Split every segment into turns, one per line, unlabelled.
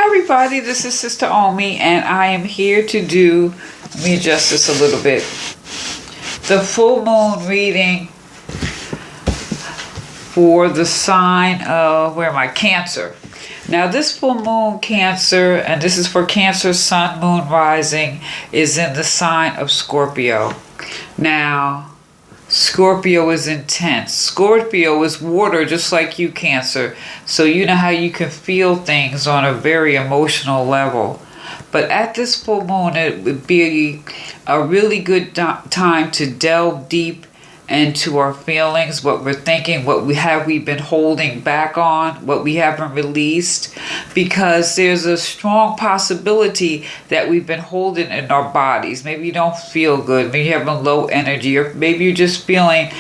Hi everybody, this is Sister Omi and I am here to do, let me adjust this a little bit, the full moon reading for the sign of, where am I, Cancer. Now this full moon Cancer, and this is for Cancer, Sun, Moon, Rising, is in the sign of Scorpio. Now, Scorpio is intense. Scorpio is water, just like you, Cancer. So you know how you can feel things on a very emotional level. But at this full moon, it would be a really good time to delve deep into our feelings, what we're thinking, what we've been holding back on, what we haven't released, because there's a strong possibility that we've been holding in our bodies. Maybe you don't feel good, maybe you're having low energy, or maybe you're just feeling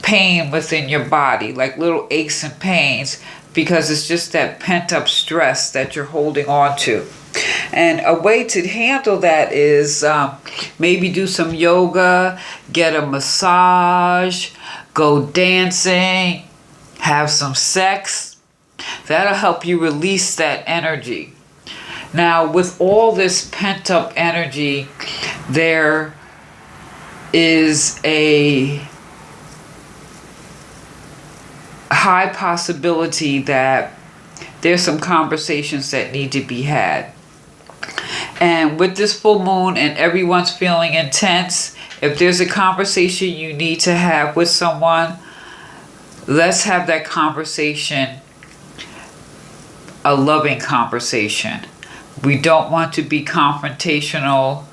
pain within your body, like little aches and pains, because it's just that pent-up stress that you're holding on to. And a way to handle that is maybe do some yoga, get a massage, go dancing, have some sex. That'll help you release that energy. Now, with all this pent-up energy, there is a high possibility that there's some conversations that need to be had. And with this full moon and everyone's feeling intense, if there's a conversation you need to have with someone, let's have that conversation a loving conversation. We don't want to be confrontational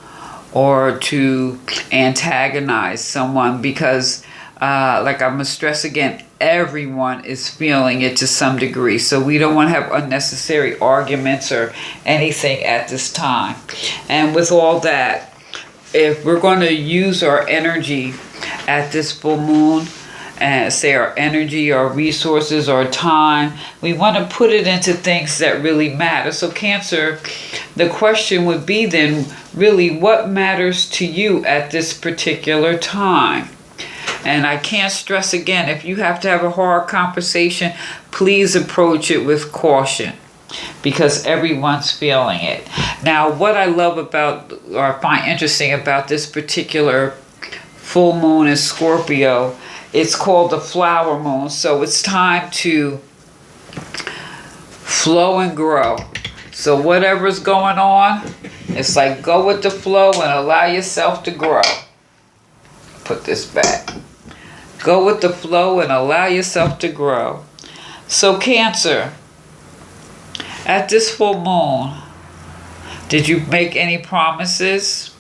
or to antagonize someone because, like I'm going to stress again, everyone is feeling it to some degree. So we don't want to have unnecessary arguments or anything at this time. And with all that, if we're going to use our energy at this full moon, and say our energy, our resources, our time, we want to put it into things that really matter. So Cancer, the question would be then, really, what matters to you at this particular time? And I can't stress again, if you have to have a hard conversation, please approach it with caution because everyone's feeling it. Now, what I love about, or find interesting about this particular full moon in Scorpio, it's called the flower moon. So it's time to flow and grow. So whatever's going on, it's like go with the flow and allow yourself to grow. Put this back. Go with the flow and allow yourself to grow. So Cancer, at this full moon, did you make any promises?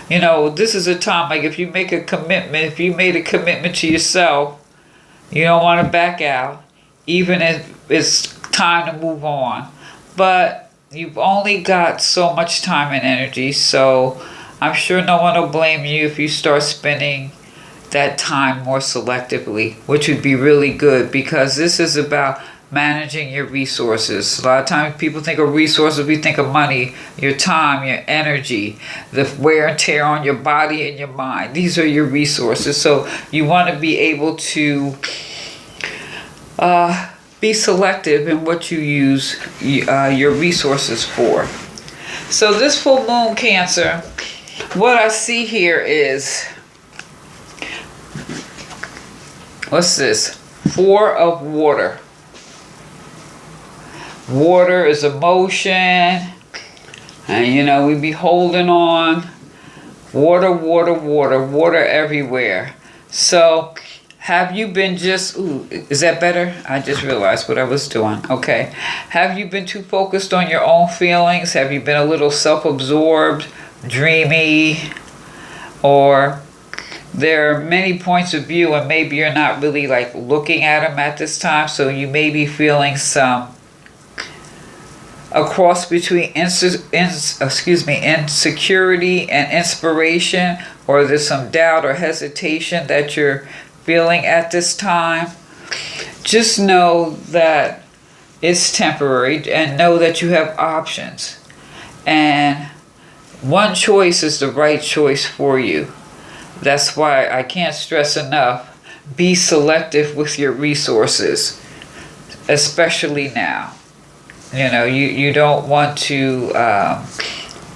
You know, this is a time, like if you make a commitment, if you made a commitment to yourself, you don't want to back out, even if it's time to move on. But you've only got so much time and energy, so I'm sure no one will blame you if you start spending that time more selectively, which would be really good because this is about managing your resources. A lot of times people think of resources, we think of money, your time, your energy, the wear and tear on your body and your mind. These are your resources. So you want to be able to be selective in what you use your resources for. So this full moon Cancer, what I see here is, what's this? 4 of water. Water is emotion, and you know, we be holding on. Water, water, water, water everywhere. So, have you been just, is that better? I just realized what I was doing. Okay. Have you been too focused on your own feelings? Have you been a little self-absorbed, dreamy, or there are many points of view and maybe you're not really like looking at them at this time, so you may be feeling a cross between insecurity and inspiration, or there's some doubt or hesitation that you're feeling at this time. Just know that it's temporary and know that you have options. And one choice is the right choice for you. That's why I can't stress enough, be selective with your resources, especially now. You don't want to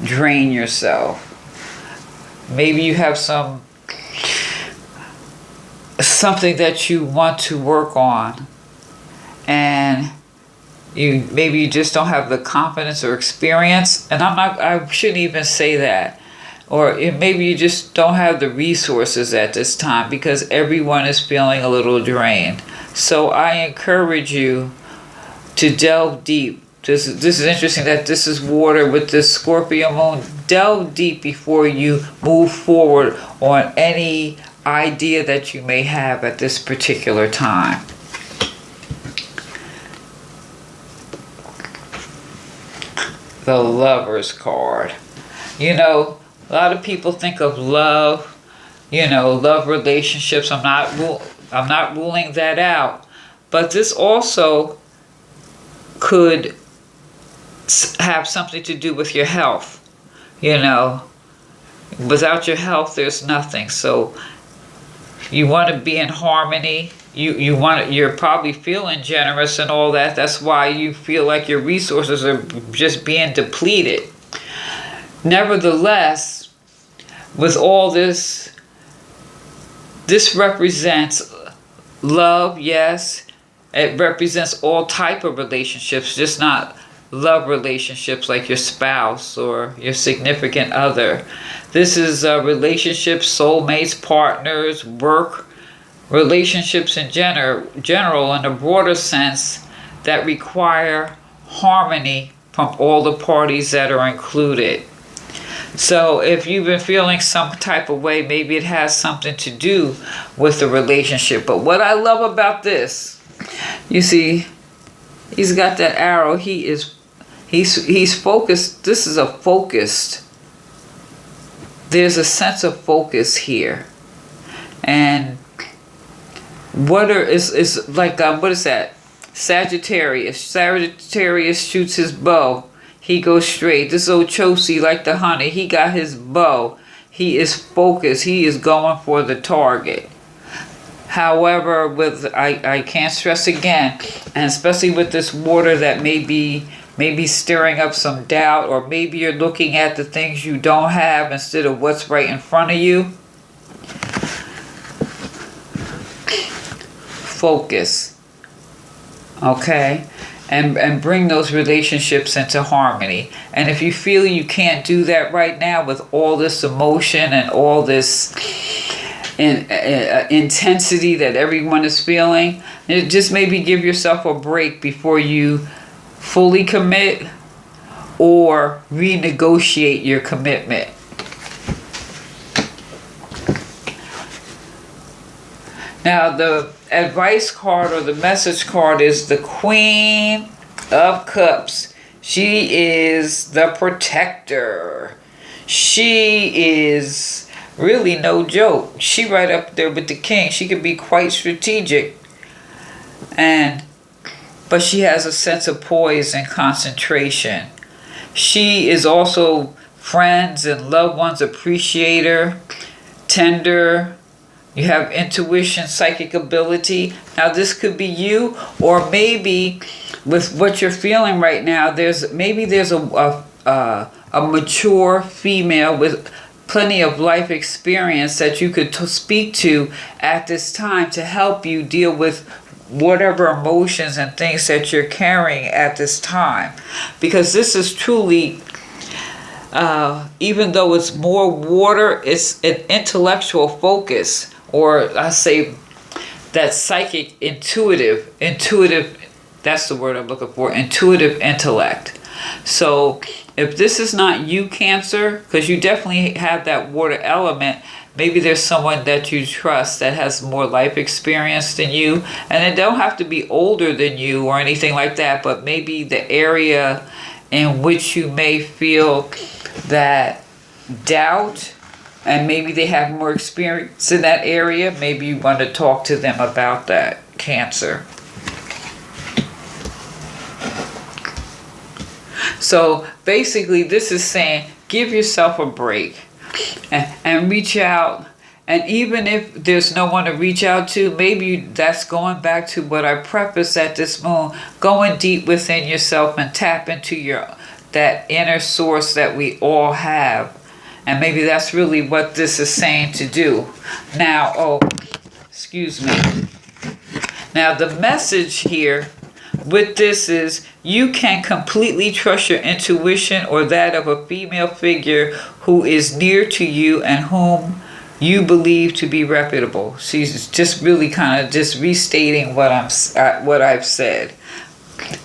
drain yourself. Maybe you have something that you want to work on, and maybe you just don't have the confidence or experience. And I shouldn't even say that. Or maybe you just don't have the resources at this time because everyone is feeling a little drained. So I encourage you to delve deep. This is interesting that this is water with this Scorpio moon. Delve deep before you move forward on any idea that you may have at this particular time. The Lover's card. A lot of people think of love, love relationships. I'm not ruling that out. But this also could have something to do with your health. Without your health, there's nothing. So you want to be in harmony. You're probably feeling generous and all that. That's why you feel like your resources are just being depleted. Nevertheless, with all this represents love, yes. It represents all type of relationships, just not love relationships like your spouse or your significant other. This is relationships, soulmates, partners, work, relationships in general in a broader sense that require harmony from all the parties that are included. So if you've been feeling some type of way, maybe it has something to do with the relationship. But what I love about this, you see, he's got that arrow. He's focused. This is a focused. There's a sense of focus here. And what is like what is that? Sagittarius. Sagittarius shoots his bow. He goes straight. This Ochosi, like the honey, he got his bow. He is focused. He is going for the target. However, I can't stress again, and especially with this water that may be stirring up some doubt, or maybe you're looking at the things you don't have instead of what's right in front of you. Focus. Okay? And bring those relationships into harmony. And if you feel you can't do that right now with all this emotion and all this intensity that everyone is feeling, just maybe give yourself a break before you fully commit or renegotiate your commitment. Now, the advice card or the message card is the Queen of Cups. She is the protector. She is really no joke. She right up there with the King. She could be quite strategic. But she has a sense of poise and concentration. She is also friends and loved ones appreciate her, tender. You have intuition, psychic ability. Now this could be you, or maybe with what you're feeling right now, there's a mature female with plenty of life experience that you could speak to at this time to help you deal with whatever emotions and things that you're carrying at this time. Because this is truly, even though it's more water, it's an intellectual focus. Or I say that psychic, intuitive, that's the word I'm looking for, intuitive intellect. So if this is not you, Cancer, because you definitely have that water element, maybe there's someone that you trust that has more life experience than you. And it don't have to be older than you or anything like that, but maybe the area in which you may feel that doubt, and maybe they have more experience in that area. Maybe you want to talk to them about that, Cancer. So basically this is saying give yourself a break and reach out And even if there's no one to reach out to, maybe that's going back to what I prefaced at this moon, going deep within yourself and tap into that inner source that we all have. And maybe that's really what this is saying to do. Now, excuse me. Now the message here with this is you can completely trust your intuition or that of a female figure who is near to you and whom you believe to be reputable. She's just really kind of just restating what I've said,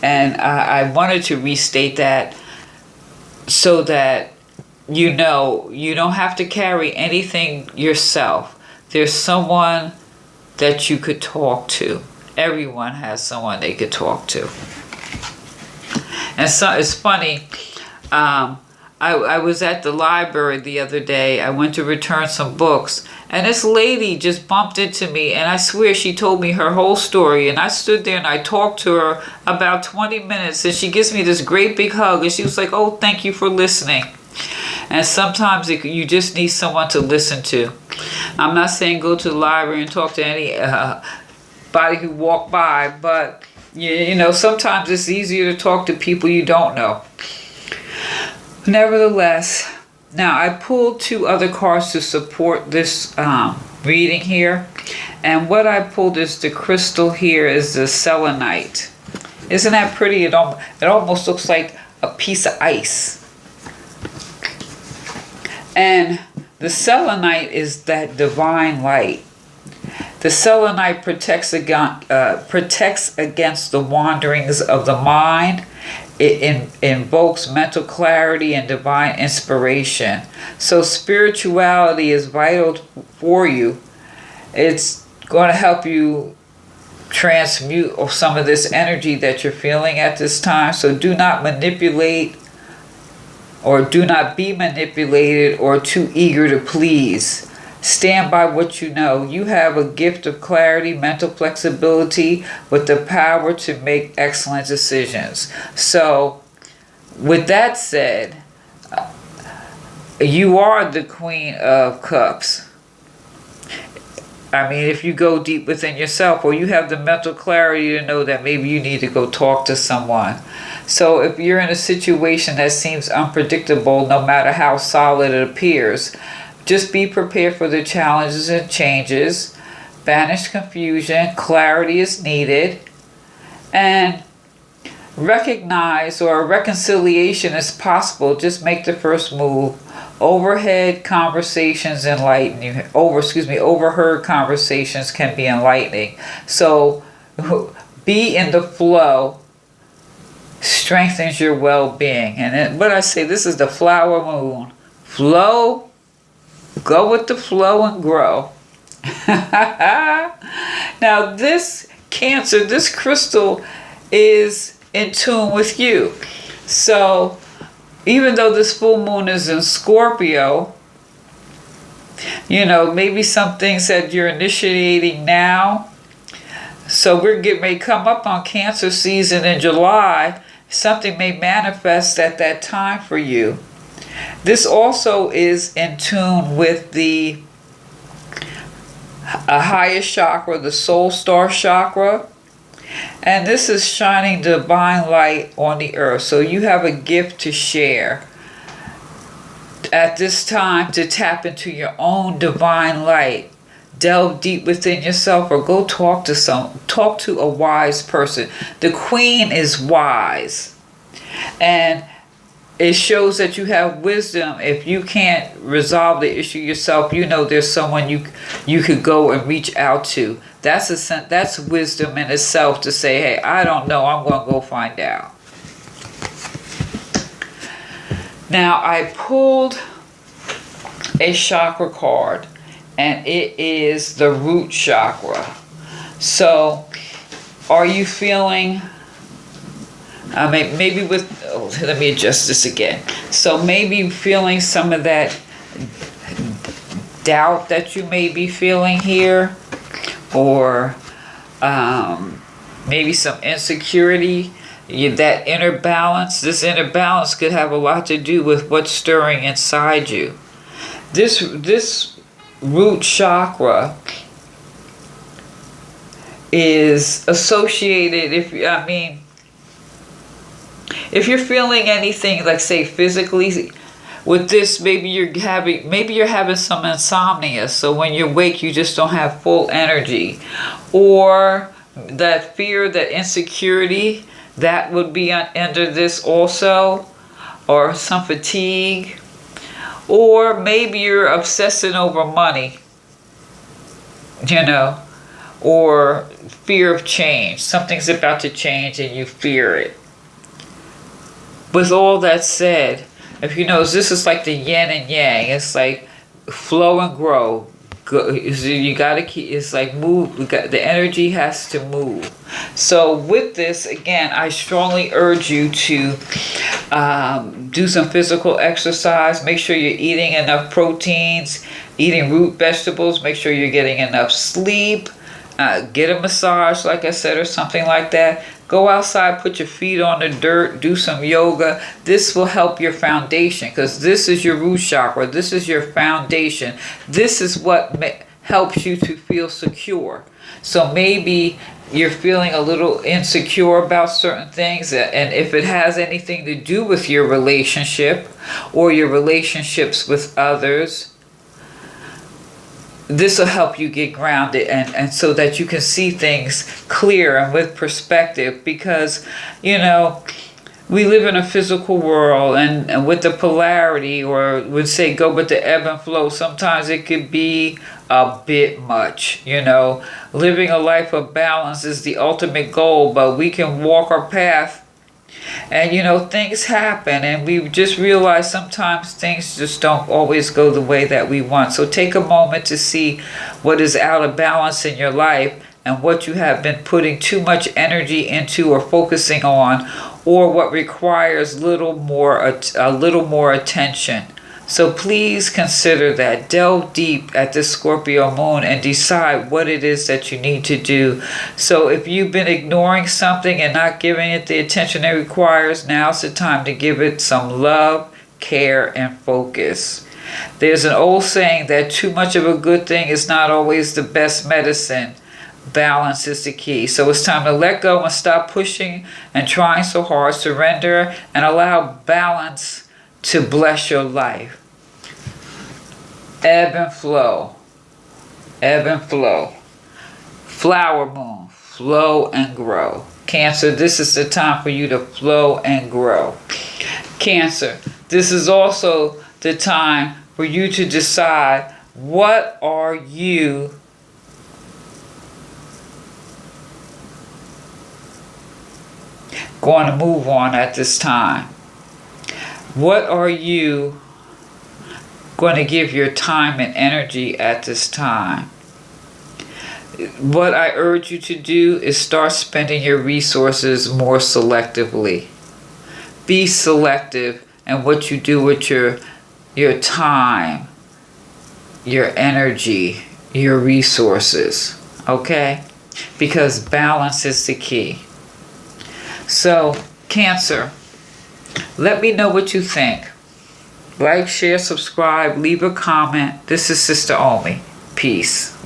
and I wanted to restate that so that you know you don't have to carry anything yourself. There's someone that you could talk to. Everyone has someone they could talk to. And so it's funny. I was at the library the other day. I went to return some books, and this lady just bumped into me, and I swear she told me her whole story, and I stood there and I talked to her about 20 minutes, and she gives me this great big hug, and she was like, "Oh, thank you for listening." And sometimes you just need someone to listen to. I'm not saying go to the library and talk to anybody who walk by, but you know, sometimes it's easier to talk to people you don't know. Nevertheless, now I pulled 2 other cards to support this reading here. And what I pulled is the crystal here is the selenite. Isn't that pretty? It almost looks like a piece of ice. And the selenite is that divine light. The selenite protects against the wanderings of the mind. It invokes mental clarity and divine inspiration. So spirituality is vital for you. It's going to help you transmute some of this energy that you're feeling at this time. So do not manipulate, or do not be manipulated or too eager to please. Stand by what you know. You have a gift of clarity, mental flexibility, with the power to make excellent decisions. So, with that said, you are the Queen of Cups. I mean, if you go deep within yourself, or you have the mental clarity to know that maybe you need to go talk to someone. So if you're in a situation that seems unpredictable, no matter how solid it appears, just be prepared for the challenges and changes. Banish confusion. Clarity is needed. And recognize, or reconciliation is possible. Just make the first move. Overheard conversations can be enlightening. So be in the flow. Strengthens your well-being. And then, what I say, this is the flower moon. Flow. Go with the flow and grow. Now this Cancer, this crystal is in tune with you. So even though this full moon is in Scorpio, you know, maybe some things that you're initiating now. So may come up on Cancer season in July. Something may manifest at that time for you. This also is in tune with the highest chakra, the soul star chakra. And this is shining divine light on the earth. So you have a gift to share at this time, to tap into your own divine light. Delve deep within yourself, or go talk to a wise person. The Queen is wise. And it shows that you have wisdom. If you can't resolve the issue yourself, you know there's someone you could go and reach out to. That's wisdom in itself, to say, hey, I don't know, I'm going to go find out. Now, I pulled a chakra card, and it is the root chakra. So, are you feeling... maybe let me adjust this again. So maybe feeling some of that doubt that you may be feeling here, or maybe some insecurity, that inner balance. This inner balance could have a lot to do with what's stirring inside you. This root chakra is associated, if you're feeling anything, like say physically with this, maybe you're having some insomnia, so when you wake you just don't have full energy, or that fear, that insecurity, that would be under this also, or some fatigue, or maybe you're obsessing over money, or fear of change. Something's about to change and you fear it. With all that said, if you notice, this is like the yin and yang. It's like flow and grow. You gotta keep. It's like move. The energy has to move. So with this, again, I strongly urge you to do some physical exercise. Make sure you're eating enough proteins, eating root vegetables. Make sure you're getting enough sleep. Get a massage, like I said, or something like that. Go outside, put your feet on the dirt, do some yoga. This will help your foundation, because this is your root chakra. This is your foundation. This is what helps you to feel secure. So maybe you're feeling a little insecure about certain things, and if it has anything to do with your relationship or your relationships with others, this will help you get grounded and so that you can see things clear and with perspective, because we live in a physical world, and with the polarity, or would say go with the ebb and flow, sometimes it could be a bit much. Living a life of balance is the ultimate goal, but we can walk our path. And things happen, and we just realize sometimes things just don't always go the way that we want. So take a moment to see what is out of balance in your life, and what you have been putting too much energy into or focusing on, or what requires a little more attention. So please consider that. Delve deep at this Scorpio moon and decide what it is that you need to do. So if you've been ignoring something and not giving it the attention it requires, now's the time to give it some love, care, and focus. There's an old saying that too much of a good thing is not always the best medicine. Balance is the key. So it's time to let go and stop pushing and trying so hard. Surrender and allow balance to bless your life. Ebb and flow. Ebb and flow. Flower moon. Flow and grow. Cancer, this is the time for you to flow and grow. Cancer, this is also the time for you to decide, what are you going to move on at this time? What are you going to give your time and energy at this time? What I urge you to do is start spending your resources more selectively. Be selective in what you do with your time, your energy, your resources. Okay? Because balance is the key. So, Cancer, let me know what you think. Like, share, subscribe, leave a comment. This is Sister Omi. Peace.